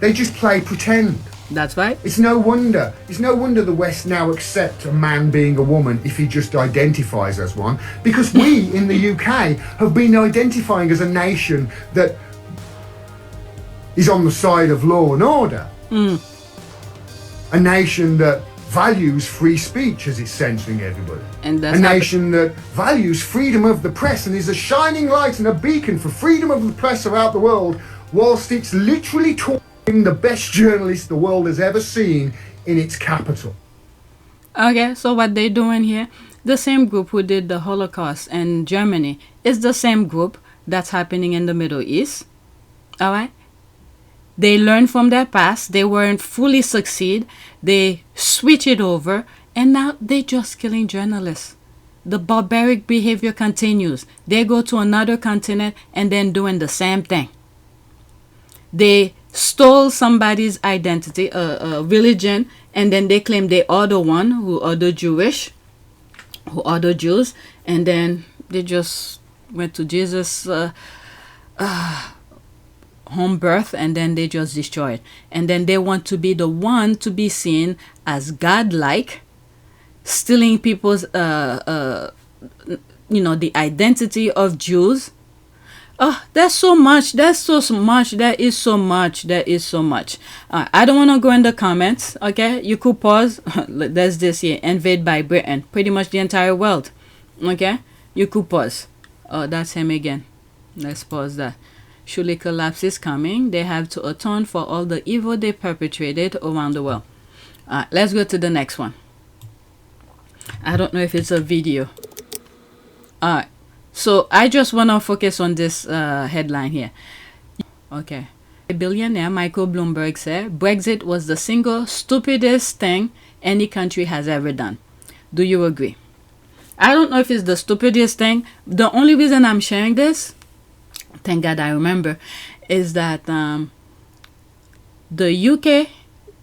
They just play pretend. That's right. It's no wonder the West now accept a man being a woman if he just identifies as one, because we in the UK have been identifying as a nation that is on the side of law and order. A nation that values free speech as it's censoring everybody. And that's a nation that values freedom of the press and is a shining light and a beacon for freedom of the press throughout the world, whilst it's literally the best journalist the world has ever seen in its capital. Okay, so what they doing here, the same group who did the Holocaust in Germany is the same group that's happening in the Middle East. All right? They learned from their past. They weren't fully succeed. They switch it over, and now they're just killing journalists. The barbaric behavior continues. They go to another continent and then doing the same thing. They stole somebody's identity, a religion, and then they claim they are the one who are the Jewish, who are the Jews, and then they just went to Jesus' home birth, and then they just destroy it. And then they want to be the one to be seen as godlike, stealing people's, the identity of Jews. Oh, there's so much. There's so much. There is so much. There is so much. I don't want to go in the comments. Okay, you could pause. There's this here. Invaded by Britain. Pretty much the entire world. Okay, you could pause. Oh, that's him again. Let's pause that. Surely collapse is coming. They have to atone for all the evil they perpetrated around the world. Let's go to the next one. I don't know if it's a video. Alright. So I just want to focus on this headline here. Okay. Billionaire Michael Bloomberg said Brexit was the single stupidest thing any country has ever done. Do you agree? I don't know if it's the stupidest thing. The only reason I'm sharing this, thank God I remember, is that the UK,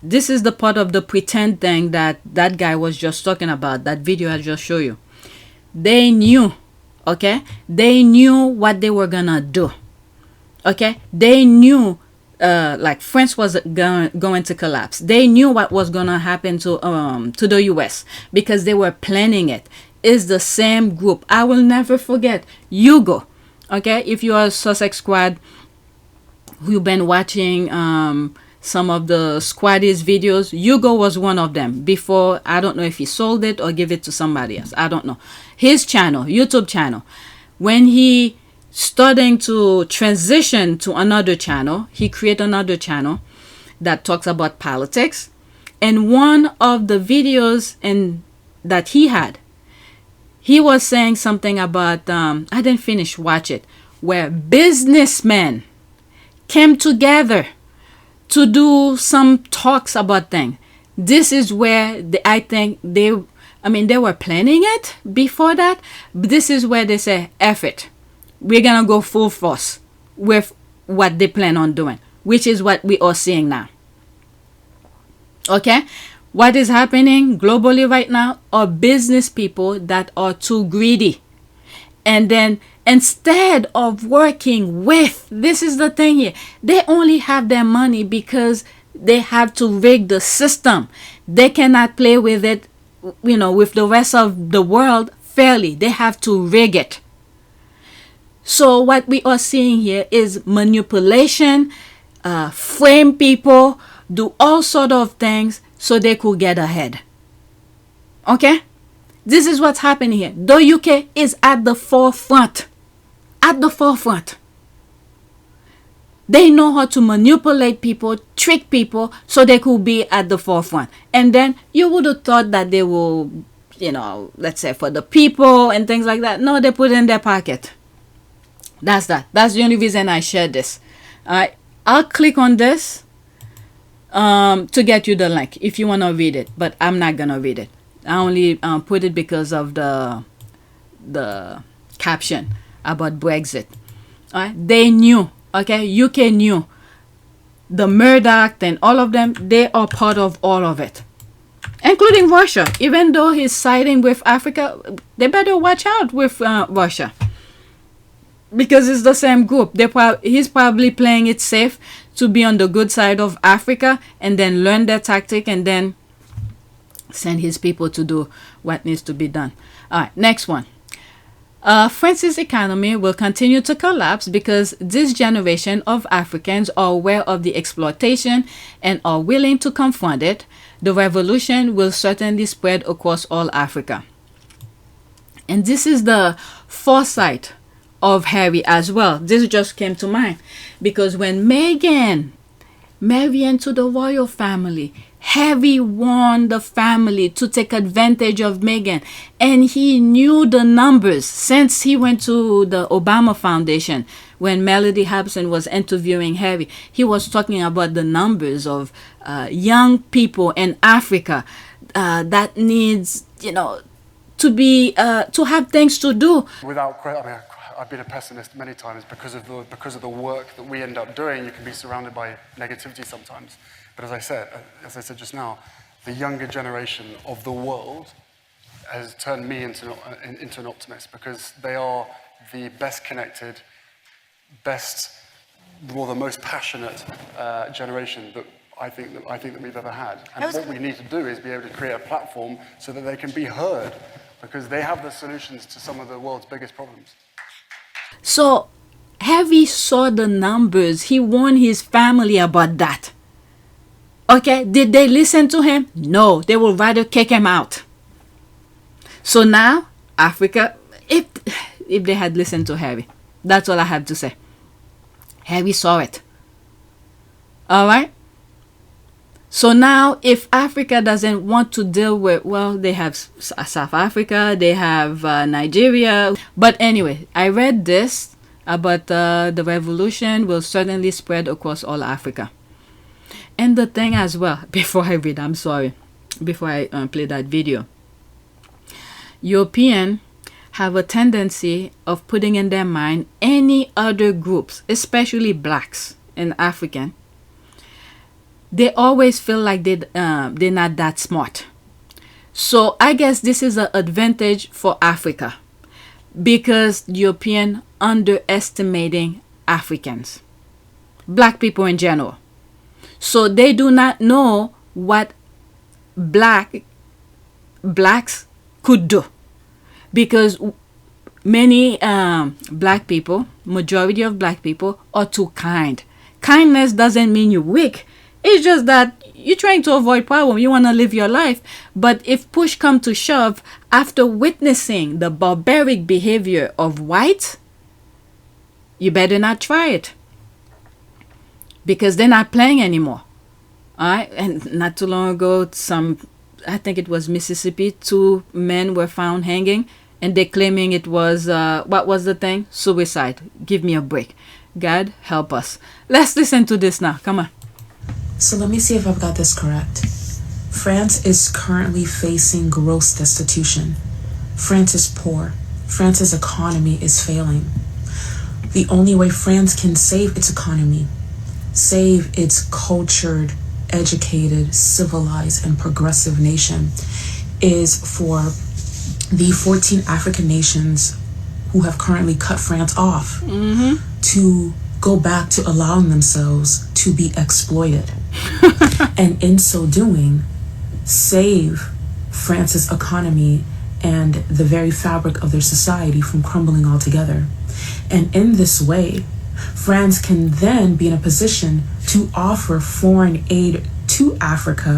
this is the part of the pretend thing that guy was just talking about, that video I just showed you. They knew. Okay, they knew what they were gonna do. Okay, they knew like France was going to collapse. They knew what was going to happen to the US because they were planning it. It's the same group. I will never forget Hugo. Okay, if you are a Sussex squad who've been watching some of the squaddies videos, Hugo was one of them. Before, I don't know if he sold it or give it to somebody else. I don't know. His channel, YouTube channel, when he starting to transition to another channel, he created another channel that talks about politics. And one of the videos that he had, he was saying something about, I didn't finish watch it, where businessmen came together to do some talks about things. This is where I think they were planning it before that. But this is where they say, F it. We're going to go full force with what they plan on doing, which is what we are seeing now. Okay? What is happening globally right now are business people that are too greedy. And then instead of working with, this is the thing here, they only have their money because they have to rig the system. They cannot play with it, with the rest of the world fairly. They have to rig it. So what we are seeing here is manipulation, frame people, do all sort of things so they could get ahead. Okay? This is what's happening here. The UK is at the forefront. At the forefront. They know how to manipulate people, trick people, so they could be at the forefront. And then you would have thought that they will, let's say for the people and things like that. No, they put it in their pocket. That's that. That's the only reason I shared this. I'll click on this to get you the link if you want to read it, but I'm not going to read it. I only put it because of the caption about Brexit. They knew, okay, UK knew. The Murdoch and all of them, they are part of all of it, including Russia. Even though he's siding with Africa, they better watch out with Russia. Because it's the same group. He's probably playing it safe to be on the good side of Africa and then learn their tactic and then send his people to do what needs to be done. All right, next one. France's economy will continue to collapse because this generation of Africans are aware of the exploitation and are willing to confront it. The revolution will certainly spread across all Africa. And this is the foresight of Harry as well. This just came to mind because when Meghan married into the royal family, Harry warned the family to take advantage of Meghan, and he knew the numbers since he went to the Obama Foundation. When Melody Hobson was interviewing Harry, he was talking about the numbers of young people in Africa that needs, to be to have things to do. I've been a pessimist many times because of the work that we end up doing. You can be surrounded by negativity sometimes. But as I said just now, the younger generation of the world has turned me into an optimist because they are the best connected, the most passionate generation that I think that we've ever had. And what we need to do is be able to create a platform so that they can be heard because they have the solutions to some of the world's biggest problems. So Harry saw the numbers. He warned his family about that. Okay, did they listen to him? No, they would rather kick him out. So now, Africa, if they had listened to Harry, that's all I have to say. Harry saw it. All right? So now, if Africa doesn't want to deal with, well, they have South Africa, they have Nigeria. But anyway, I read this about the revolution will certainly spread across all Africa. And the thing as well, before I read, I'm sorry, before I play that video. Europeans have a tendency of putting in their mind any other groups, especially blacks and African. They always feel like they're not that smart. So I guess this is an advantage for Africa because Europeans underestimating Africans. black people in general. So they do not know what blacks could do, because many black people, majority of black people, are too kind. Kindness doesn't mean you're weak. It's just that you're trying to avoid problem. You want to live your life. But if push come to shove, after witnessing the barbaric behavior of whites, you better not try it, because they're not playing anymore. All right? And not too long ago, I think it was Mississippi, 2 men were found hanging, and they're claiming it was, what was the thing? Suicide. Give me a break. God help us. Let's listen to this now. Come on. So let me see if I've got this correct. France is currently facing gross destitution. France is poor. France's economy is failing. The only way France can save its economy, save its cultured, educated, civilized, and progressive nation, is for the 14 African nations who have currently cut France off to go back to allowing themselves to be exploited. And in so doing, save France's economy and the very fabric of their society from crumbling altogether. And in this way, France can then be in a position to offer foreign aid to Africa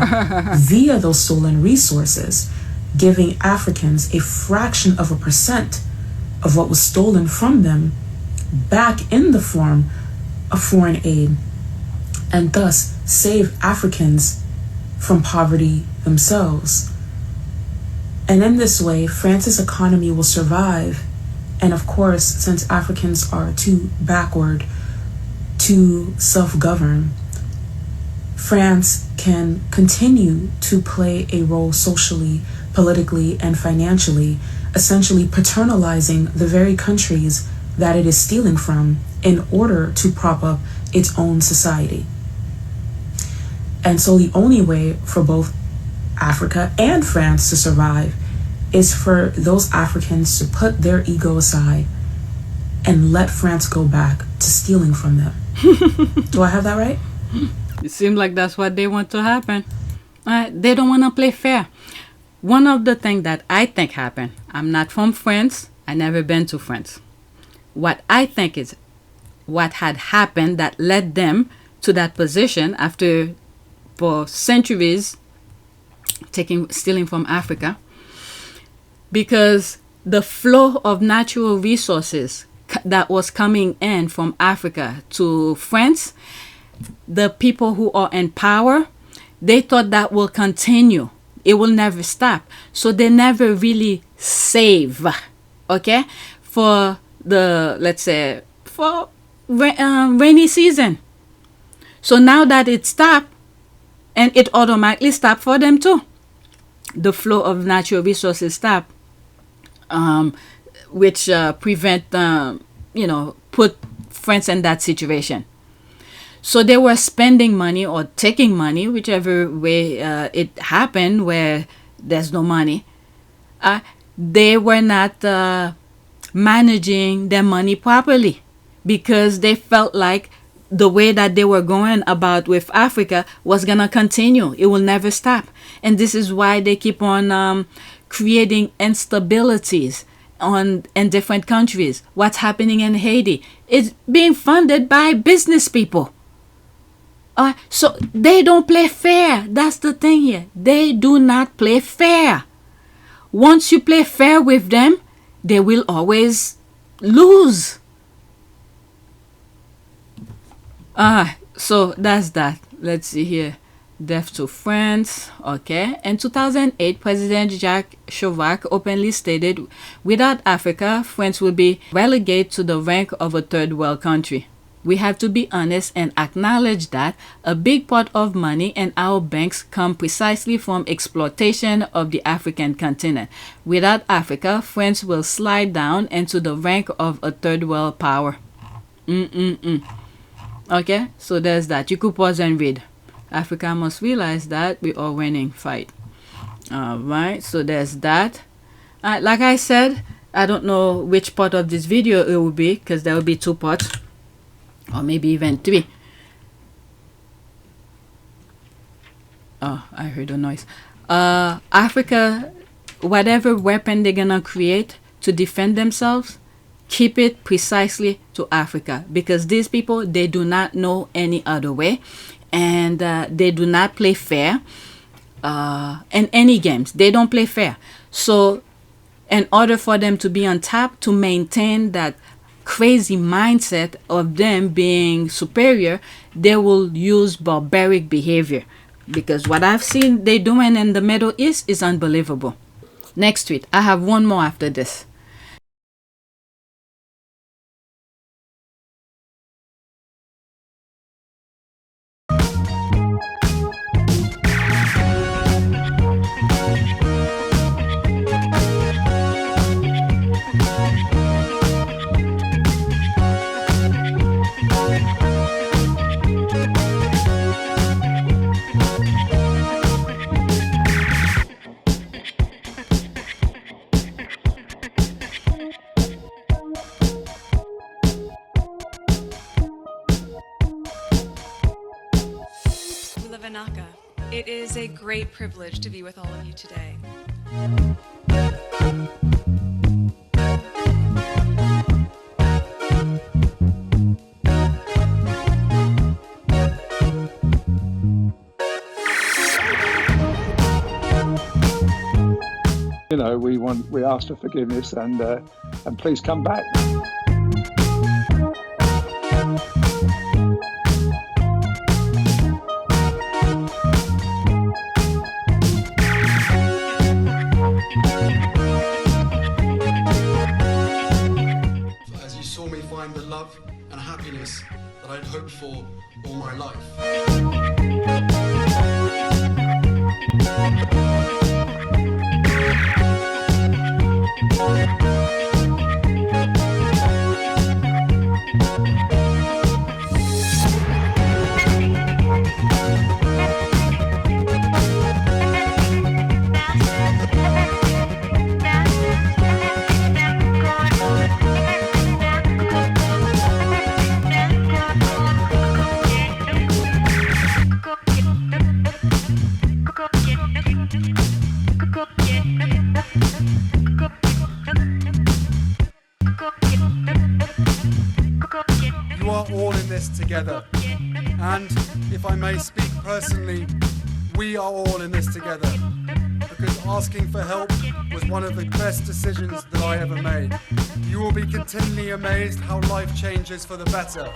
via those stolen resources, giving Africans a fraction of a percent of what was stolen from them back in the form of foreign aid, and thus save Africans from poverty themselves. And in this way, France's economy will survive. And of course, since Africans are too backward to self-govern, France can continue to play a role socially, politically, and financially, essentially paternalizing the very countries that it is stealing from in order to prop up its own society. And so the only way for both Africa and France to survive is for those Africans to put their ego aside and let France go back to stealing from them. Do I have that right? It seems like that's what they want to happen. They don't want to play fair. One of the things that I think happened, I'm not from France, I never been to France. What I think is what had happened that led them to that position after, for centuries, stealing from Africa, because the flow of natural resources that was coming in from Africa to France, the people who are in power, they thought that will continue. It will never stop. So they never really save, okay, for the, let's say, for rainy season. So now that it stopped, and it automatically stopped for them too. The flow of natural resources stopped, which prevent, put France in that situation. So they were spending money or taking money, whichever way it happened, where there's no money. They were not managing their money properly, because they felt like the way that they were going about with Africa was going to continue. It will never stop. And this is why they keep on creating instabilities in different countries. What's happening in Haiti is being funded by business people. So they don't play fair. That's the thing here. They do not play fair. Once you play fair with them, they will always lose. So that's that. Let's see here. Death to France. Okay. In 2008, President Jacques Chirac openly stated, without Africa, France will be relegated to the rank of a third world country. We have to be honest and acknowledge that a big part of money in our banks come precisely from exploitation of the African continent. Without Africa, France will slide down into the rank of a third world power. Okay, so there's that. You could pause and read. Africa must realize that we are winning fight. All right, so there's that. Like I said, I don't know which part of this video it will be, because there will be 2 parts, or maybe even 3. Oh, I heard a noise. Africa, whatever weapon they're gonna create to defend themselves, keep it precisely to Africa, because these people, they do not know any other way, and they do not play fair. In any games, they don't play fair. So in order for them to be on top, to maintain that crazy mindset of them being superior, they will use barbaric behavior, because what I've seen they doing in the Middle East is unbelievable. Next tweet. I have one more after this. It is a great privilege to be with all of you today. You know, we ask for forgiveness, and please come back. The love and happiness that I'd hoped for all my life. You are all in this together, and if I may speak personally, we are all in this together, because asking for help was one of the best decisions that I ever made. You will be continually amazed how life changes for the better.